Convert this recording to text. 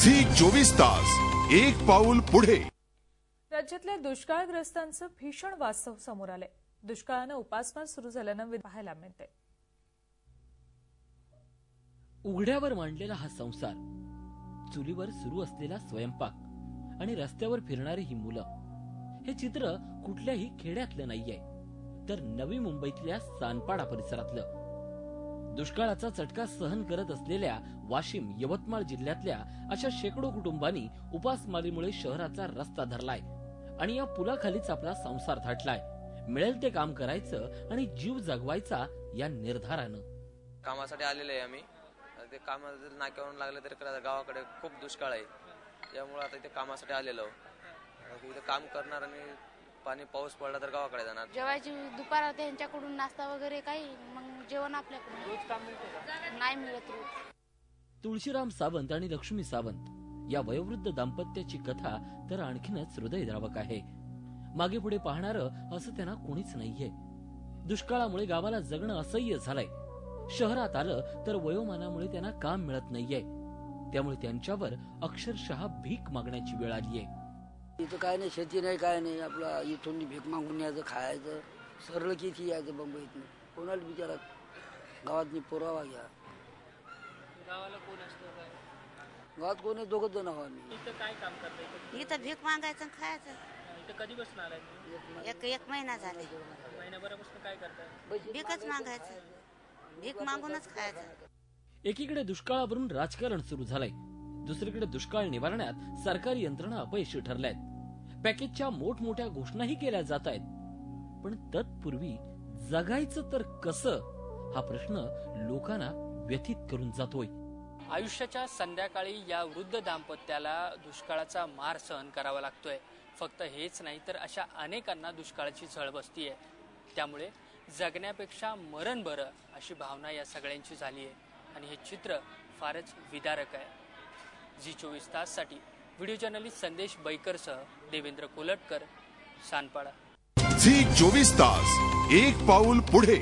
Zee 24 तास एक पाऊल पुढे। राज्यातल्या दुष्काळग्रस्तांचं भीषण वास्तव समोर आलंय। दुष्काळानं उपासमार सुरू झाल्यानं पाहायला मिळते। उघड्यावर मांडलेला हा संसार, चुलीवर सुरू असलेला स्वयंपाक आणि रस्त्यावर फिरणारी ही मुलं, हे चित्र कुठल्याही खेड्यातलं नाहीये, तर नवी मुंबईतल्या सानपाडा परिसरातलं। दुष्काळाचा चटका सहन करत असलेल्या वाशिम, यवतमाळ जिल्ह्यातल्या अशा शेकडो कुटुंबांनी उपासमारीमुळे शहराचा रस्ता धरलाय आणि या पुलाखालीच आपला संसार थाटलाय। मिळेल ते काम करायचं आणि जीव जगवायचा या निर्धारानं। कामासाठी आलेले आहे आम्ही। ते काम जर नाक्यावरून लागले तर गावाकडे खूप दुष्काळ आहे, त्यामुळे आता इथे कामासाठी आलेलो आहोत। इथे काम करणार आणि पाणी पाऊस पडला तर गावाकडे जाणार। जेवायची दुपार त्यांच्याकडून नाश्ता वगैरे काही, मग जेवण आपल्याकडून। रोज काम मिळते नाही मिळत रोज। तुळशीराम सावंत आणि लक्ष्मी सावंत या वयोवृद्ध दाम्पत्याची कथा तर आणखीनच हृदयद्रावक आहे। मागे पुढे पाहणारं असं त्यांना कोणीच नाहीये। दुष्काळामुळे गावाला जगणं असह्य झालंय। शहरात आलं तर वयोमानामुळे त्यांना काम मिळत नाहीये, त्यामुळे त्यांच्यावर अक्षरशः भीक मागण्याची वेळ आलीये। इथं काय नाही, शेती नाही, काय नाही, आपला इथून भीक मागून यायचं, खायचं, सरळ किती यायचं मुंबईतून। कोणाला बिचारा गावात पुरावा घ्या। गावाला कोण असतं काय? गावात कोणी दोघं जण आहोत आम्ही। इथं काय काम करता? इथं भीक मागायचं आणि खायचं। इथं कधी बसून आलाय? एक महिना झाले। महिनाभरापासून काय करताय? भीकच मागायचं, भीक मागूनच खायचं। एकीकडे दुष्काळावरून राजकारण सुरू झालंय, दुसरीकडे दुष्काळ निवारण्यात सरकारी यंत्रणा अपयशी ठरल्यात। पॅकेजच्या मोठमोठ्या घोषणाही केल्या जात आहेत, पण तत्पूर्वी जगायचं तर कसं हा प्रश्न लोकांना व्यथित करून जातोय। आयुष्याच्या संध्याकाळी या वृद्ध दाम्पत्याला दुष्काळाचा मार सहन करावा लागतोय। फक्त हेच नाही तर अशा अनेकांना दुष्काळाची झळ बसतीये, त्यामुळे जगण्यापेक्षा मरण बरं अशी भावना या सगळ्यांची झाली आहे आणि हे चित्र फारच विदारक आहे। झी 24 ताससाठी व्हिडिओ जर्नलिस्ट संदेश बैकरसह देवेंद्र कोलटकर, सानपाडा। झी 24 तास एक पाऊल पुढे।